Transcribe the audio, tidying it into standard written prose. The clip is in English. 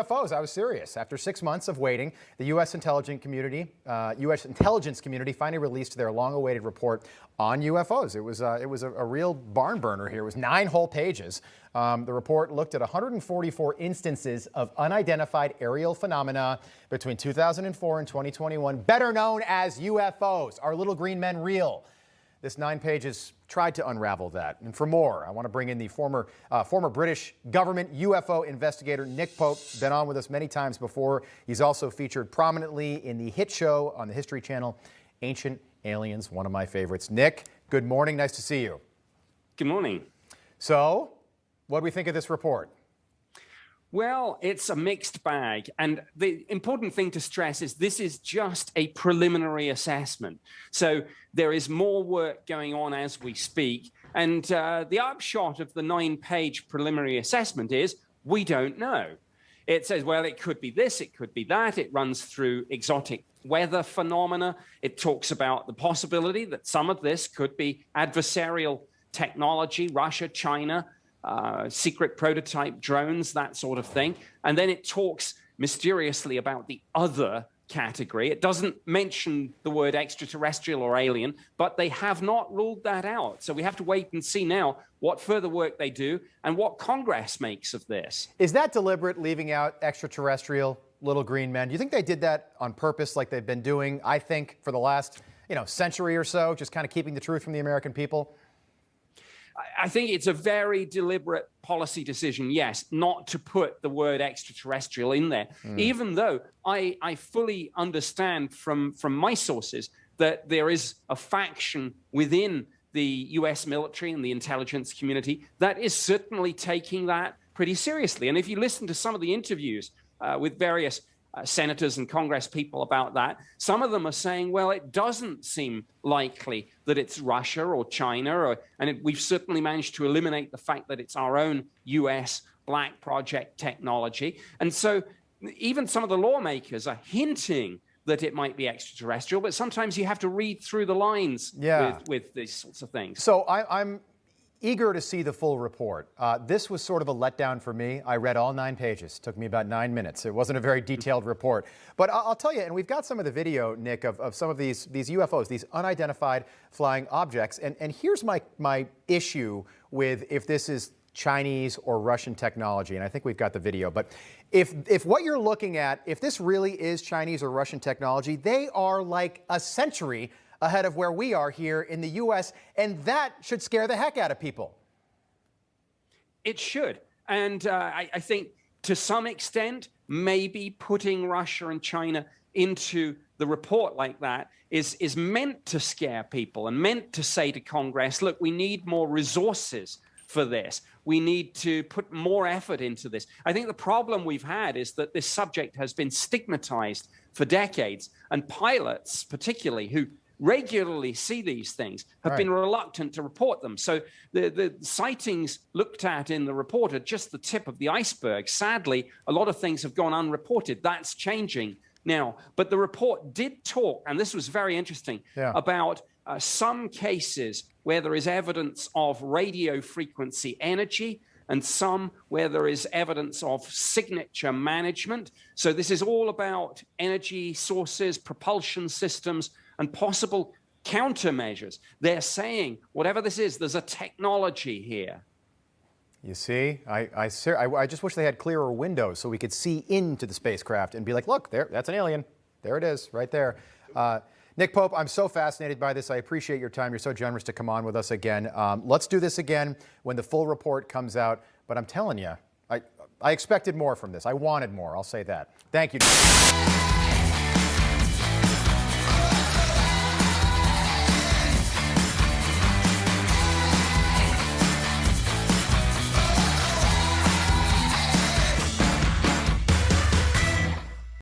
UFOs. I was serious. After 6 months of waiting, the U.S. intelligence community finally released their long-awaited report on UFOs. It was a real barn burner here. It was 9 whole pages. The report looked at 144 instances of unidentified aerial phenomena between 2004 and 2021, better known as UFOs. Are little green men real? This 9 pages tried to unravel that. And for more, I want to bring in the former British government UFO investigator, Nick Pope. Been on with us many times before. He's also featured prominently in the hit show on the History Channel, Ancient Aliens, one of my favorites. Nick, good morning. Nice to see you. Good morning. So, what do we think of this report? Well, it's a mixed bag. And the important thing to stress is this is just a preliminary assessment. So there is more work going on as we speak. And the upshot of the 9-page preliminary assessment is we don't know. It says, well, it could be this, it could be that. It runs through exotic weather phenomena. It talks about the possibility that some of this could be adversarial technology, Russia, China, secret prototype drones, that sort of thing. And then it talks mysteriously about the other category. It doesn't mention the word extraterrestrial or alien, but they have not ruled that out. So we have to wait and see now what further work they do and what Congress makes of this. Is that deliberate, leaving out extraterrestrial, little green men? Do you think they did that on purpose, like they've been doing, I think, for the last century or so, just kind of keeping the truth from the American people? I think it's a very deliberate policy decision, yes, not to put the word extraterrestrial in there, even though I fully understand from my sources that there is a faction within the U.S. military and the intelligence community that is certainly taking that pretty seriously. And if you listen to some of the interviews with various senators and Congress people about that, some of them are saying, well, it doesn't seem likely that it's Russia or China, we've certainly managed to eliminate the fact that it's our own U.S. black project technology. And so even some of the lawmakers are hinting that it might be extraterrestrial, but sometimes you have to read through the lines with these sorts of things. So I'm eager to see the full report. This was sort of a letdown for me. I read all 9 pages. It took me about 9 minutes. It wasn't a very detailed report. But I'll tell you, and we've got some of the video, Nick, of some of these UFOs, these unidentified flying objects. And here's my issue with if this is Chinese or Russian technology, and I think we've got the video. But if what you're looking at, if this really is Chinese or Russian technology, they are like a century ahead of where we are here in the U.S., and that should scare the heck out of people. It should. And I think to some extent, maybe putting Russia and China into the report like that is meant to scare people and meant to say to Congress, look, we need more resources for this. We need to put more effort into this. I think the problem we've had is that this subject has been stigmatized for decades, and pilots particularly who regularly see these things have been reluctant to report them. So the sightings looked at in the report are just the tip of the iceberg. Sadly, a lot of things have gone unreported. That's changing now. But the report did talk, and this was very interesting, about some cases where there is evidence of radio frequency energy and some where there is evidence of signature management. So this is all about energy sources, propulsion systems, and possible countermeasures. They're saying, whatever this is, there's a technology here. You see, I just wish they had clearer windows so we could see into the spacecraft and be like, look, that's an alien. There it is, right there. Nick Pope, I'm so fascinated by this. I appreciate your time. You're so generous to come on with us again. Let's do this again when the full report comes out. But I'm telling you, I expected more from this. I wanted more. I'll say that. Thank you.